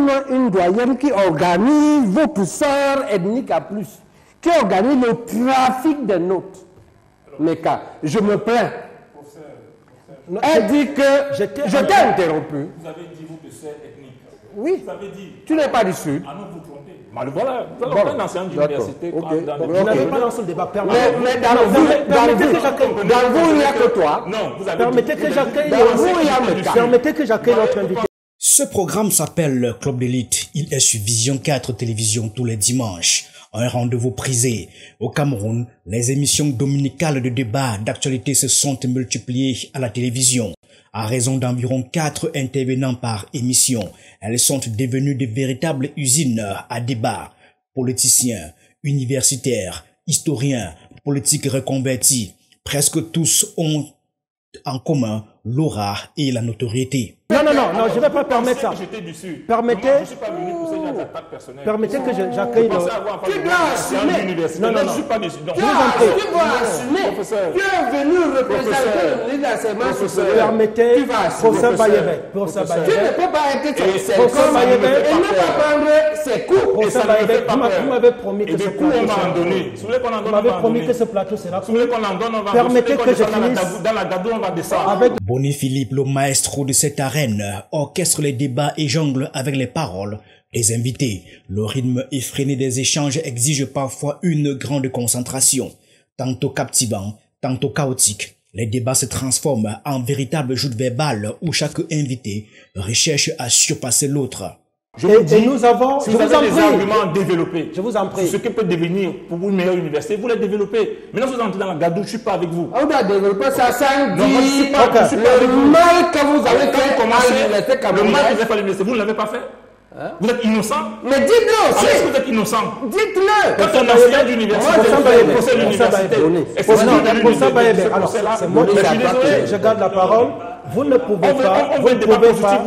comme une doyenne qui organise votre sœur ethnique à plus, qui organise le trafic des notes. Mais cas, je me plains. Elle dit que je t'ai interrompu. Vous avez dit vous que c'est ethnique. Oui. Vous avez dit. Tu n'es pas du Sud. Ah non, vous trompez. Voilà, un enseignant d'université. Vous n'avez pas lancé le débat. Mais dans vous, il n'y a que toi. Non, vous avez Permettez que j'accueille notre invité. Ce programme s'appelle Club d'élite. Il est sur Vision 4 Télévision tous les dimanches. Un rendez-vous prisé. Au Cameroun, les émissions dominicales de débat d'actualité se sont multipliées à la télévision. À raison d'environ 4 intervenants par émission, elles sont devenues de véritables usines à débat. Politiciens, universitaires, historiens, politiques reconvertis, presque tous ont en commun l'aura et la notoriété. Non, je ne vais pas permettre ça. Permettez. Je ne suis pas venu pour ces attaques personnelles. Permettez que j'accueille le... Tu dois assumer. Non, je ne suis pas du Sud. Tu dois assumer. Tu es venu représenter l'enseignement supérieur. Permettez, professeur Bayebe. Tu ne peux pas être ses Professeur Bayebe. et ne pas prendre ses cours. Professeur Bayebe, vous m'avez promis que ce plateau sera donné. Vous m'avez promis que ce plateau sera donné. Permettez que je finisse. Dans la gadou, on va descendre. Bonnie Philippe, le maestro de cette arène, orchestre les débats et jongle avec les paroles des invités. Le rythme effréné des échanges exige parfois une grande concentration. Tantôt captivant, tantôt chaotique, les débats se transforment en véritable joute verbale où chaque invité recherche à surpasser l'autre. Et nous avons, si vous avez des arguments développés, je vous en prie, ce qui peut devenir pour vous une meilleure université, vous les développez. Maintenant, vous entrez dans la gadou, je ne suis pas avec vous. On doit développer ça sans dire le mal que vous avez fait le mal que vous avez fait à l'université, vous ne l'avez pas fait. Vous êtes innocent. Mais dites-le aussi. Est-ce que vous êtes innocent? Dites-le. Quand on est enseignant d'université, c'est moi qui je garde la parole. Vous ne pouvez pas, vous ne pouvez pas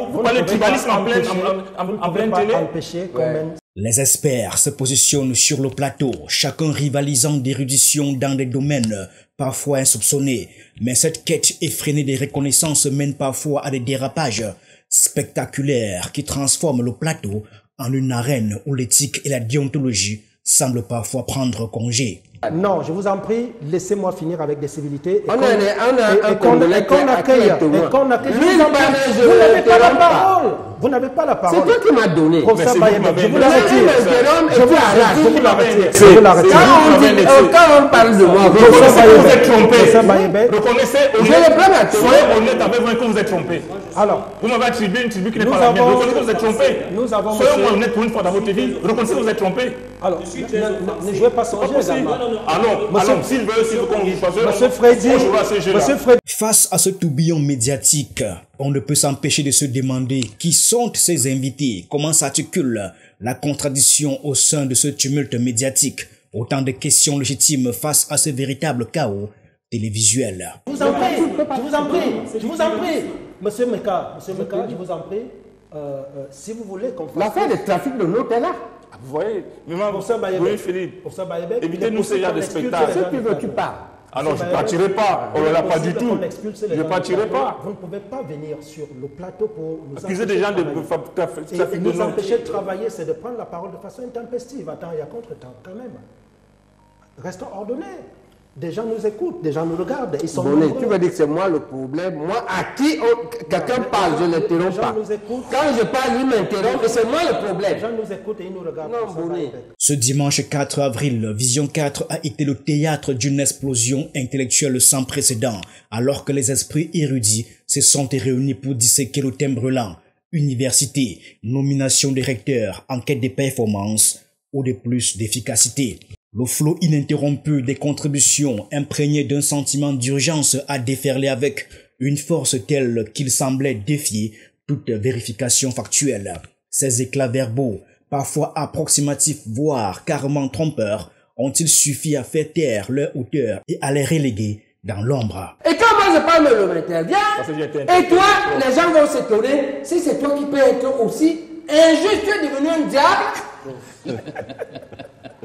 empêcher quand même. Les experts se positionnent sur le plateau, chacun rivalisant d'érudition dans des domaines parfois insoupçonnés. Mais cette quête effrénée des reconnaissances mène parfois à des dérapages spectaculaires qui transforment le plateau en une arène où l'éthique et la déontologie semblent parfois prendre congé. Non, je vous en prie, laissez-moi finir avec des civilités. On a un Congolais qui accueille. Vous n'avez pas la parole. Vous n'avez pas la parole. C'est toi qui m'as donné. Professeur Bayebe, je vous la retire. Je vous la retire. Je vous la retire. Quand on parle de moi, vous êtes trompé. Reconnaissez, je le prends à témoin. Soyez honnête avec moi que vous êtes trompé. Alors, vous m'avez attribué une tribu qui n'est pas la mienne. Reconnaissez que vous êtes trompé. Nous avons. Soyez honnête pour une fois dans votre vie. Reconnaissez que vous êtes trompé. Alors, ne jouez pas songer également. Alors, s'il veut qu'on vous fasse. Monsieur Freddy, face à ce tourbillon médiatique, on ne peut s'empêcher de se demander qui sont ces invités, comment s'articule la contradiction au sein de ce tumulte médiatique. Autant de questions légitimes face à ce véritable chaos télévisuel. Je vous en prie. Monsieur Meka, je vous en prie. Si vous voulez qu'on fasse... L'affaire du trafic de notes est là. Vous voyez, Philippe, évitez-nous ces genres de spectacles. Ce que tu parles. Ah non, je ne partirai pas. On ne l'a pas du tout. Je ne partirai pas. Vous ne pouvez pas venir sur le plateau pour nous accuser des gens de trafic de notes. Nous empêcher de travailler, c'est de prendre la parole de façon intempestive. Attends, il y a contre-temps quand même. Restons ordonnés. Des gens nous écoutent, des gens nous regardent. Ils sont nombreux. Tu veux dire que c'est moi le problème? Moi, à qui quelqu'un parle, je ne l'interromps pas. Quand je parle, il m'interrompt et c'est moi le problème. Les gens nous écoutent et ils nous regardent. Ce dimanche 4 avril, Vision 4 a été le théâtre d'une explosion intellectuelle sans précédent, alors que les esprits érudits se sont réunis pour disséquer le thème brûlant. Université, nomination des recteurs, enquête des performances ou de plus d'efficacité. Le flot ininterrompu des contributions imprégné d'un sentiment d'urgence a déferlé avec une force telle qu'il semblait défier toute vérification factuelle. Ces éclats verbaux, parfois approximatifs voire carrément trompeurs, ont-ils suffi à faire taire leur auteur et à les reléguer dans l'ombre. Et quand moi je parle de m'intervient, et toi, les gens vont s'étonner si c'est toi qui peux être aussi injuste, tu es devenu un diable.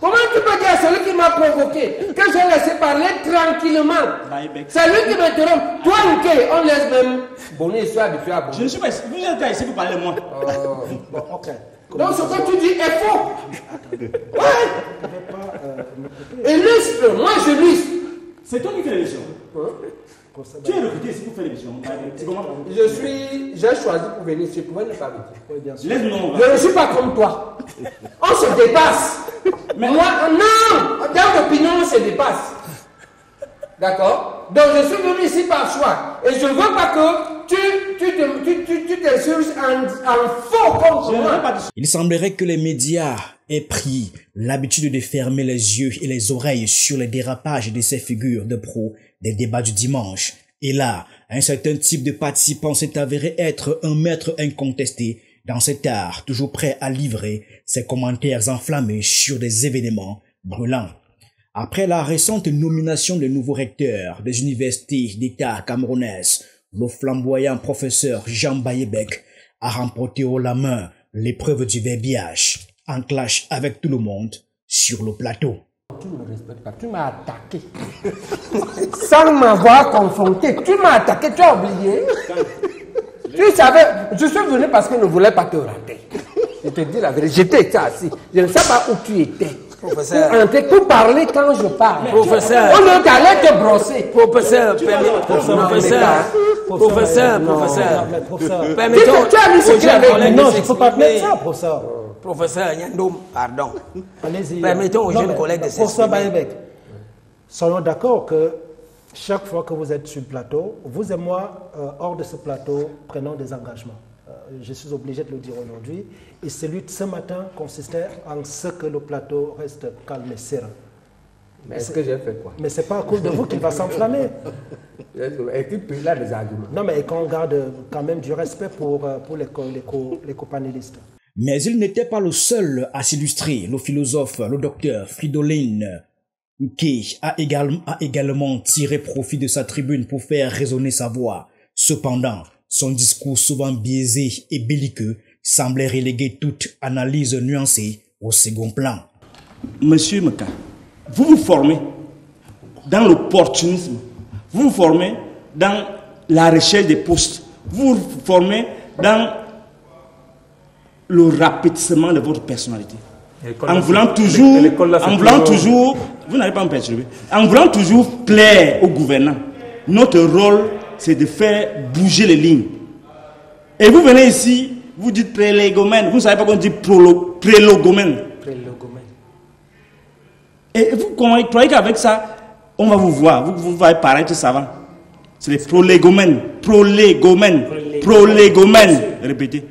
Comment tu peux dire à celui qui m'a provoqué que j'ai laissé parler tranquillement? C'est lui qui m'interrompt. Toi, on laisse même bonne histoire de faire. Je ne suis pas. Vous êtes ici pour parler de moi. Ok. Donc ce que tu dis est faux. Ouais. Illustre, moi je lustre. C'est toi qui fais l'émission. Tu es recruté ici pour faire l'émission. J'ai choisi pour venir ici, pour venir faire l'émission. Laisse-nous. Je ne suis pas comme toi. On se dépasse. Mais moi, non. Dans l'opinion, on se dépasse. D'accord? Donc je suis venu ici par choix. Et je ne veux pas que tu t'insurges en faux contre moi. Il semblerait que les médias aient pris l'habitude de fermer les yeux et les oreilles sur les dérapages de ces figures de pro des débats du dimanche. Et là, un certain type de participant s'est avéré être un maître incontesté dans cet art, toujours prêt à livrer ses commentaires enflammés sur des événements brûlants. Après la récente nomination de nouveau recteur des universités d'État camerounaises, le flamboyant professeur Jean Bayebek a remporté haut la main l'épreuve du verbiage, en clash avec tout le monde sur le plateau. Tu ne me respectes pas, tu m'as attaqué. Sans m'avoir confronté, tu m'as attaqué, tu as oublié. Tu savais, je suis venu parce que je ne voulais pas te rater. Je te dis la vérité, j'étais assis. Je ne sais pas où tu étais. Professeur. Pour parler quand je parle. Professeur. On ne t'allait te brosser. Professeur, permettons. Tu as mis ce qu'il avait. Non, il ne faut pas mettre ça, professeur. Professeur Nyandoum, pardon. Allez-y. Permettons aux jeunes collègues de Professeur s'exprimer. Bayebek, soyons d'accord que chaque fois que vous êtes sur le plateau, vous et moi, hors de ce plateau, prenons des engagements. Je suis obligé de le dire aujourd'hui. Et celui de ce matin consistait en ce que le plateau reste calme et serein. Mais est-ce que j'ai fait quoi? Mais ce n'est pas à cause de vous qu'il va s'enflammer. Et puis là, des arguments. Non, mais qu'on garde quand même du respect pour les copanélistes. Mais il n'était pas le seul à s'illustrer. Le philosophe, le docteur Fridolin qui a également tiré profit de sa tribune pour faire résonner sa voix. Cependant, son discours souvent biaisé et belliqueux semblait reléguer toute analyse nuancée au second plan. Monsieur Meka, vous vous formez dans l'opportunisme, vous vous formez dans la recherche des postes, vous vous formez dans le rapetissement de votre personnalité. En voulant toujours, vous n'allez pas me perturber, en voulant toujours plaire au gouvernant. Notre rôle, c'est de faire bouger les lignes. Et vous venez ici, vous dites prélégomène, vous ne savez pas qu'on dit prélogomène. Et vous croyez qu'avec ça, on va vous voir, vous allez paraître savant. C'est les prolégomènes. Répétez.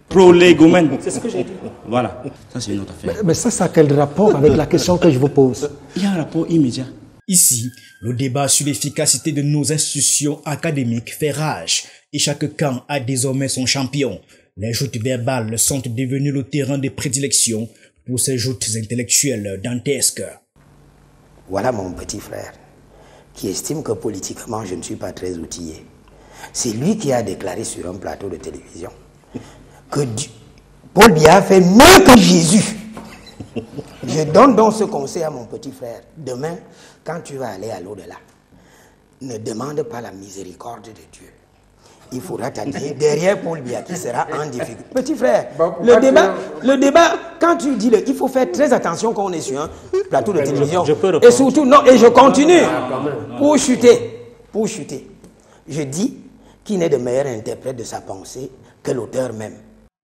Prolégomène. C'est ce que j'ai dit. Voilà, ça c'est une autre affaire. Mais ça a quel rapport avec la question que je vous pose? Il y a un rapport immédiat. Ici, le débat sur l'efficacité de nos institutions académiques fait rage et chaque camp a désormais son champion. Les joutes verbales sont devenues le terrain de prédilection pour ces joutes intellectuelles dantesques. Voilà mon petit frère, qui estime que politiquement je ne suis pas très outillé. C'est lui qui a déclaré sur un plateau de télévision que Paul Biya fait mieux que Jésus. Je donne donc ce conseil à mon petit frère. Demain, quand tu vas aller à l'au-delà, ne demande pas la miséricorde de Dieu. Il faudra t'attendre derrière Paul Biya qui sera en difficulté. Petit frère, le débat, quand tu dis il faut faire très attention quand on est sur un plateau de télévision. Et surtout, non, et je continue. Pour chuter. Je dis qu'il n'est de meilleur interprète de sa pensée que l'auteur même.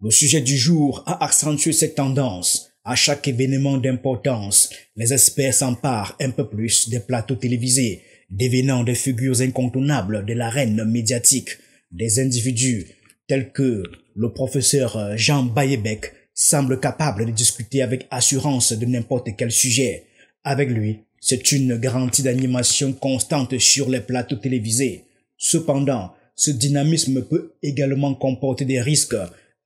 Le sujet du jour a accentué cette tendance. À chaque événement d'importance, les experts s'emparent un peu plus des plateaux télévisés, devenant des figures incontournables de l'arène médiatique. Des individus tels que le professeur Jean Bayebek semblent capables de discuter avec assurance de n'importe quel sujet. Avec lui, c'est une garantie d'animation constante sur les plateaux télévisés. Cependant, ce dynamisme peut également comporter des risques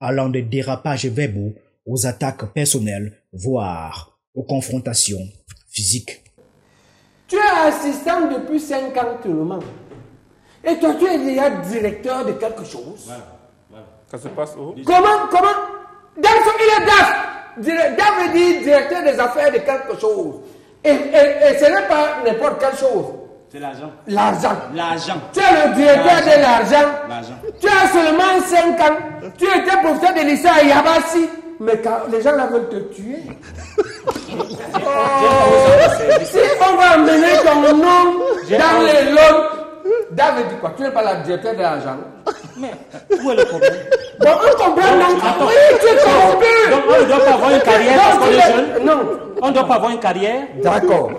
allant des dérapages verbaux aux attaques personnelles, voire aux confrontations physiques. Tu es assistant depuis 5 ans seulement. Et toi, tu es déjà directeur de quelque chose. Voilà. Ça se passe où? Comment Dans il est DAF. DAF veut dire directeur des affaires de quelque chose. Et ce n'est pas n'importe quelle chose. C'est l'argent. L'argent. Tu es le directeur de l'argent. Tu as seulement 5 ans. Tu étais professeur de lycée à Yabassi. mais les gens là veulent te tuer. Si on va amener ton nom dans les lots, David dit quoi? Tu n'es pas la directeur de l'argent. Mais où est le problème? Bon, on comprend donc. Oui, tu es corrompu. Donc on ne doit pas avoir une carrière parce qu'on est jeune? Non. On ne doit pas avoir une carrière? D'accord.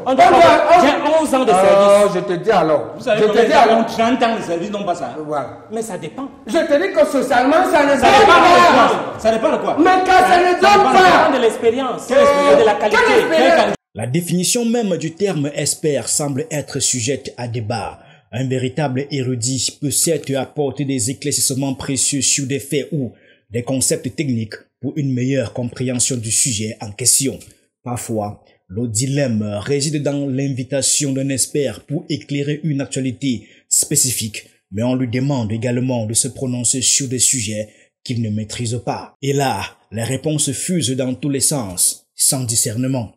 J'ai 11 ans de service. Je te dis alors. Vous savez, je te dis alors. 30 ans de service, non pas ça. Voilà. Mais ça dépend. Je te dis que socialement, ça ne donne Ça dépend de pas. quoi? Ça dépend de quoi? Mais quand ça ne donne Ça dépend pas. de l'expérience. De la qualité. Quelle expérience? La définition même du terme expert semble être sujette à débat. Un véritable érudit peut certes apporter des éclaircissements précieux sur des faits ou des concepts techniques pour une meilleure compréhension du sujet en question. Parfois, le dilemme réside dans l'invitation d'un expert pour éclairer une actualité spécifique, mais on lui demande également de se prononcer sur des sujets qu'il ne maîtrise pas. Et là, les réponses fusent dans tous les sens, sans discernement.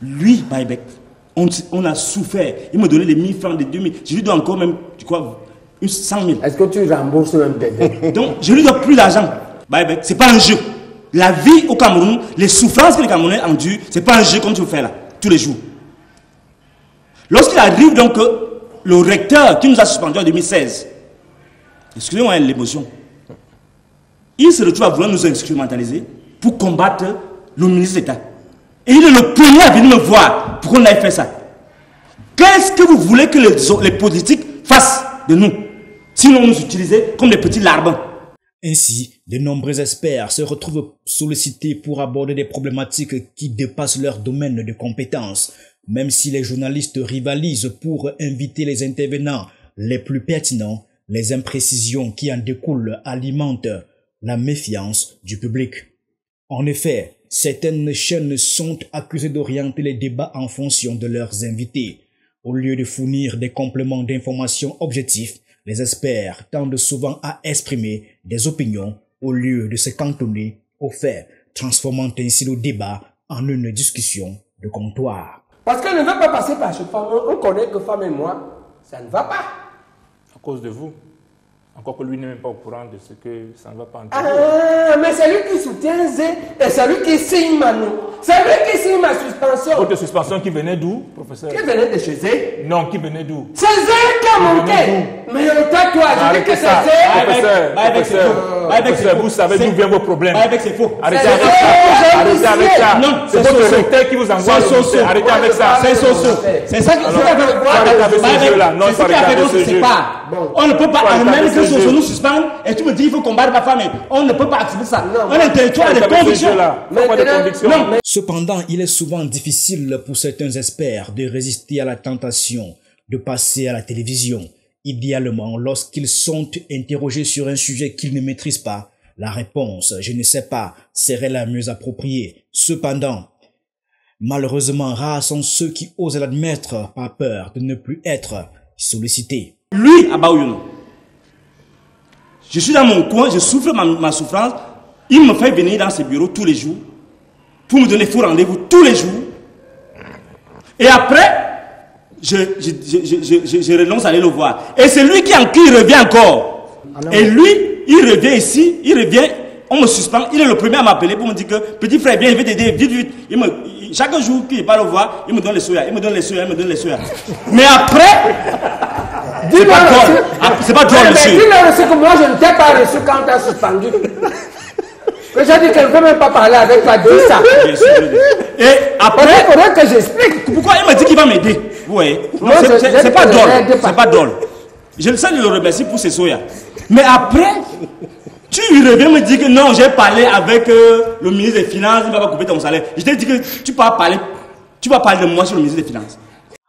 Lui, Baïbek, on a souffert. Il me donnait les 1000 francs, des 2000. Je lui dois encore même, tu crois, 100 000. Est-ce que tu rembourses même tes dettes? Donc, je lui dois plus d'argent. Baïbek, c'est pas un jeu. La vie au Cameroun, les souffrances que les Camerounais endurent, c'est pas un jeu comme tu le fais là, tous les jours. Lorsqu'il arrive donc, le recteur qui nous a suspendus en 2016, excusez-moi l'émotion, il se retrouve à vouloir nous instrumentaliser pour combattre le ministre d'État. Et il est le premier à venir me voir pour qu'on aille faire ça. Qu'est-ce que vous voulez que les politiques fassent de nous? Sinon, nous utiliser comme des petits larbins. Ainsi, de nombreux experts se retrouvent sollicités pour aborder des problématiques qui dépassent leur domaine de compétences. Même si les journalistes rivalisent pour inviter les intervenants les plus pertinents, les imprécisions qui en découlent alimentent la méfiance du public. En effet, certaines chaînes sont accusées d'orienter les débats en fonction de leurs invités. Au lieu de fournir des compléments d'informations objectifs, les experts tendent souvent à exprimer des opinions au lieu de se cantonner aux faits, transformant ainsi le débat en une discussion de comptoir. Parce qu'elle ne veut pas passer par ce femme. On connaît que femme et moi, ça ne va pas. À cause de vous. Encore que lui n'est même pas au courant de ce que ça ne va pas entre Ah, mais c'est lui qui soutient Zé et c'est lui qui signe Manu. C'est lui qui signe ma suspension. Votre suspension qui venait d'où, professeur? Qui venait de chez Zé? Non, qui venait d'où? C'est Zé qui a monté. Mais toi, je dis que c'est Zé. Professeur, vous savez d'où viennent vos problèmes. C'est faux. Arrêtez avec ça. Arrêtez avec ça. Non, c'est votre recteur qui vous envoie. Arrêtez avec ça. C'est Soso. C'est ça qui arrêtez avec ce jeu-là. Non, c'est ça qui a fait ce jeu. On ne peut pas admettre que Soso nous suspende et tu me dis qu'il faut combattre ma femme. On ne peut pas accepter ça. On a un territoire de conviction. Cependant, il est souvent difficile pour certains experts de résister à la tentation de passer à la télévision. Idéalement, lorsqu'ils sont interrogés sur un sujet qu'ils ne maîtrisent pas, la réponse « je ne sais pas » serait la mieux appropriée. Cependant, malheureusement, rares sont ceux qui osent l'admettre par peur de ne plus être sollicités. Lui, à Baouyouno, je suis dans mon coin, je souffre ma souffrance, il me fait venir dans ses bureaux tous les jours, pour me donner faux rendez-vous tous les jours. Et après, je renonce à aller le voir. Et c'est lui qui revient encore. Et lui, il revient ici, on me suspend, il est le premier à m'appeler pour me dire que petit frère, viens, il veut t'aider, vite, vite. Chaque jour qu'il n'est pas le voir, il me donne les soya, Mais après, c'est pas drôle, monsieur. Dis-le reçu que moi je ne t'ai pas reçu quand tu as suspendu. Que j'ai dit qu'elle ne veut même pas parler avec toi, dis ça. Et après, il faudrait que j'explique. Pourquoi il m'a dit qu'il va m'aider? Vous voyez? C'est pas drôle. C'est pas drôle. Je le sais, je le remercie pour ses soya. Mais après, tu reviens me dire que non, j'ai parlé avec le ministre des Finances, il va pas couper ton salaire. Je t'ai dit que tu vas parler de moi sur le ministre des Finances.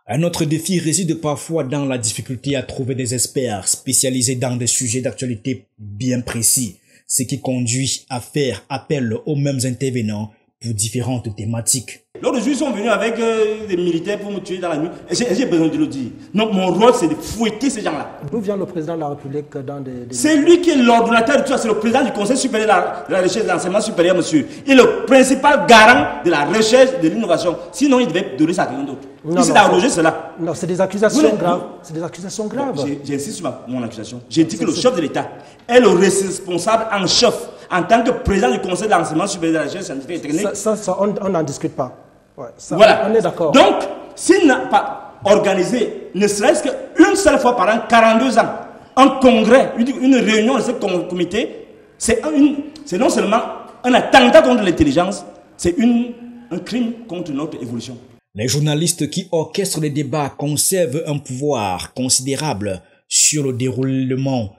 Un autre défi réside parfois dans la difficulté à trouver des experts spécialisés dans des sujets d'actualité bien précis, ce qui conduit à faire appel aux mêmes intervenants pour différentes thématiques. L'autre jour, ils sont venus avec des militaires pour me tuer dans la nuit. J'ai besoin de le dire. Donc, mon rôle, c'est de fouetter ces gens-là. D'où vient le président de la République dans des... C'est lui qui est l'ordonnateur de tout ça. C'est le président du Conseil supérieur de la recherche et de l'enseignement supérieur, monsieur. Il est le principal garant de la recherche et de l'innovation. Sinon, il devait donner ça à quelqu'un d'autre. Il s'est arrogé cela. Non, c'est des accusations graves. C'est des accusations graves. J'insiste sur mon accusation. J'ai dit que le chef de l'État est le responsable en chef en tant que président du conseil d'enseignement supérieur de la recherche scientifique et technique. Ça, on n'en discute pas. Ouais, ça, Voilà. On est d'accord. Donc, s'il n'a pas organisé, ne serait-ce qu'une seule fois par an, 42 ans, un congrès, une réunion de ce comité, c'est non seulement un attentat contre l'intelligence, c'est un crime contre notre évolution. Les journalistes qui orchestrent les débats conservent un pouvoir considérable sur le déroulement,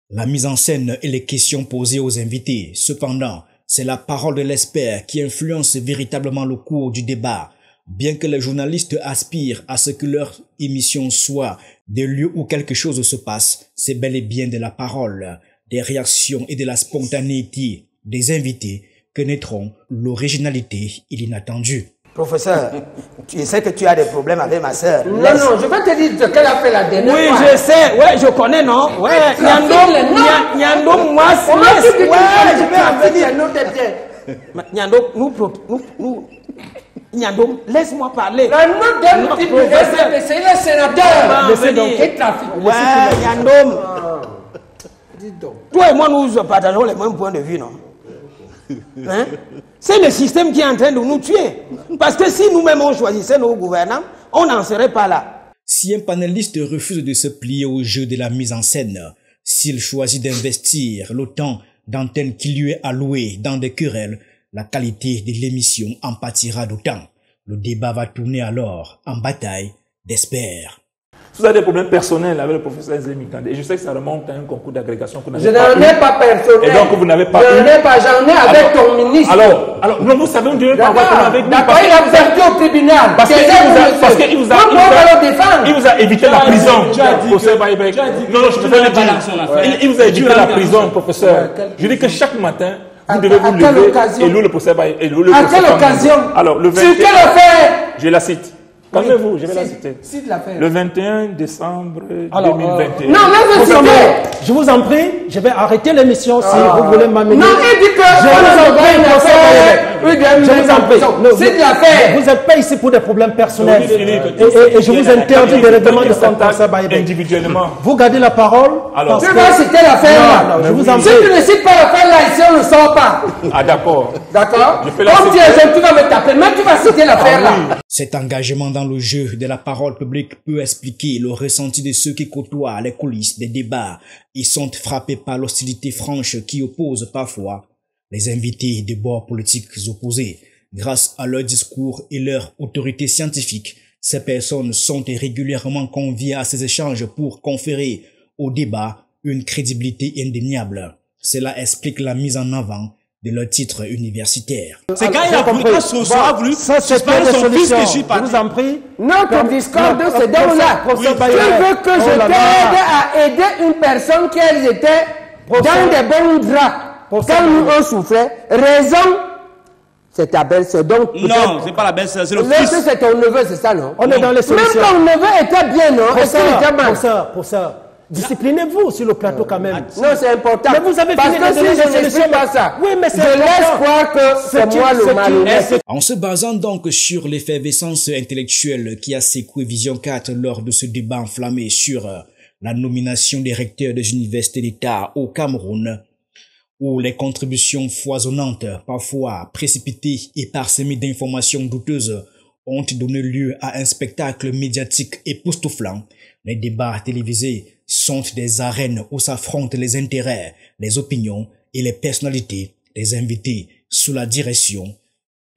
la mise en scène et les questions posées aux invités. Cependant, c'est la parole de l'expert qui influence véritablement le cours du débat. Bien que les journalistes aspirent à ce que leur émission soit des lieux où quelque chose se passe, c'est bel et bien de la parole, des réactions et de la spontanéité des invités que naîtront l'originalité et l'inattendu. Professeur, tu sais que tu as des problèmes avec ma soeur. Non, je vais te dire ce qu'elle a fait la dernière fois. Oui, je sais, ouais, je connais, non? Ouais, Nyandom, moi, je vais en venir. Nyandom, Nyandom, laisse-moi parler. La note d'un petit professeur, c'est le sénateur. Laissez donc. Quel trafic. Ouais, Nyandom. Dis donc. Toi et moi, nous partageons les mêmes points de vue, non? Hein? C'est le système qui est en train de nous tuer. Parce que si nous-mêmes on choisissait nos gouvernants, on n'en serait pas là. Si un panéliste refuse de se plier au jeu de la mise en scène, s'il choisit d'investir le temps d'antenne qui lui est alloué dans des querelles, la qualité de l'émission en pâtira d'autant. Le débat va tourner alors en bataille d'experts. Vous avez des problèmes personnels avec le professeur Nzé Mikandé. Et je sais que ça remonte à un concours d'agrégation qu'on a. Je n'en ai pas personnel. Et donc vous n'avez pas. J'en ai pas, j'en ai avec ton ministre. Alors, non, vous savez, on dirait pas avec nous. D'accord, il a perdu au tribunal. Parce qu'il vous a évité la prison. Non, je te fais le dire. Il vous a évité la prison, professeur. Je dis que chaque matin, vous devez vous lever et louer le procès. À quelle occasion? Alors, le 21. Sur quelle affaire? Je la cite. Calmez-vous, je vais la citer. Cite l'affaire. Le 21 décembre 2021. Non, laisse-le citer. Je vous en prie, je vais arrêter l'émission si vous voulez m'amener. Non, il dit que je vous en prie. Cite l'affaire. Vous n'êtes pas ici pour des problèmes personnels. Et je vous interdis de règlements de compte comme ça, individuellement. Vous gardez la parole. Tu vas citer l'affaire là. Je vous en prie. Si tu ne cites pas l'affaire là, ici on ne sort pas. Ah d'accord. D'accord. Comme tu es jeune, tu vas me taper, mais tu vas citer l'affaire là. Cet engagement dans le jeu de la parole publique peut expliquer le ressenti de ceux qui côtoient les coulisses des débats. Ils sont frappés par l'hostilité franche qui oppose parfois les invités de bords politiques opposés. Grâce à leur discours et leur autorité scientifique, ces personnes sont régulièrement conviées à ces échanges pour conférer au débat une crédibilité indéniable. Cela explique la mise en avant de leur titre universitaire. C'est quand il a voulu, quand Soso a voulu, ça c'est pas son fils que je suis Je parti. vous en prie. Notre discours de ce don-là. Tu veux que je t'aide à aider une personne qui était dans des bons draps. Quand nous on souffrait, raison, c'est ta belle-sœur. Donc, non, c'est pas la belle-sœur, c'est le l'autre, fils. c'est ton neveu, c'est ça, non? On est dans les solutions. Même ton neveu était bien, non? Est-ce qu'il était mal? Pour ça. Disciplinez-vous sur le plateau quand même. Non, c'est important. Mais vous avez parce fini que de donner si je des n'explique pas ça, oui, mais c'est je laisse croire que c'est moi le malhonnête. En se basant donc sur l'effervescence intellectuelle qui a secoué Vision 4 lors de ce débat enflammé sur la nomination des recteurs des universités d'État au Cameroun, où les contributions foisonnantes, parfois précipitées et parsemées d'informations douteuses, ont donné lieu à un spectacle médiatique époustouflant, les débats télévisés sont des arènes où s'affrontent les intérêts, les opinions et les personnalités des invités sous la direction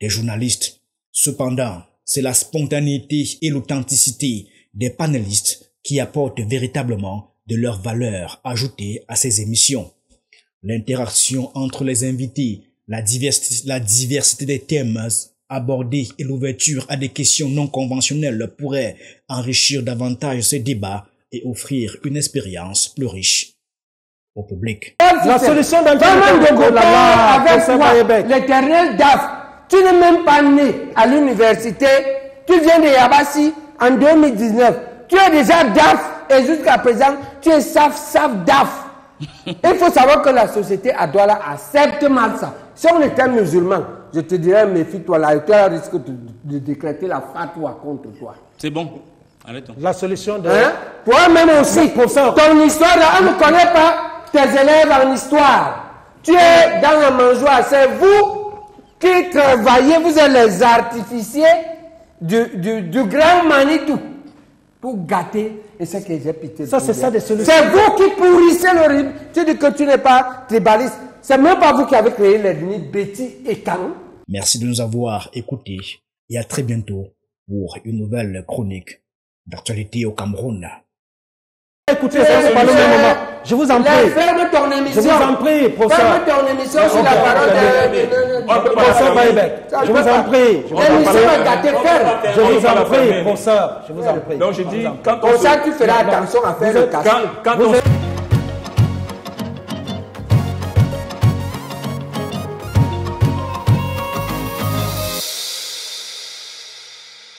des journalistes. Cependant, c'est la spontanéité et l'authenticité des panélistes qui apportent véritablement de leur valeur ajoutée à ces émissions. L'interaction entre les invités, la diversité des thèmes abordés et l'ouverture à des questions non conventionnelles pourraient enrichir davantage ces débats et offrir une expérience plus riche au public. La solution d'un avec toi, l'éternel DAF, tu n'es même pas né à l'université, tu viens de Yabassi en 2019, tu es déjà DAF et jusqu'à présent, tu es SAF DAF. Il faut savoir que la société à Douala accepte mal ça. Si on était musulman, je te dirais, méfie-toi, là, tu as risque de décréter la fatwa contre toi. C'est bon. Arrêtons. La solution de... Toi-même aussi, ton histoire, là, on ne connaît pas tes élèves en histoire. Tu es dans la mangeoire. C'est vous qui travaillez. Vous êtes les artificiers du grand Manitou pour gâter. Et c'est que j'ai pitié. Ça, c'est ça des solutions. C'est vous qui pourrissez le rythme. Tu dis que tu n'es pas tribaliste. C'est même pas vous qui avez créé l'ennemi Betty et Canon. Merci de nous avoir écoutés et à très bientôt pour une nouvelle chronique d'actualité au Cameroun. Écoutez, ça c'est pas le même moment. Je vous en prie. Ferme ton émission. Je vous en prie, professeur. Ferme ton émission sur la parole de... Professeur Baïbek. Je vous en prie. L'émission est gâtée, ferme. Je vous en prie, professeur. Je vous en prie. Donc je dis, quand Pour ça, tu feras attention à faire le casting.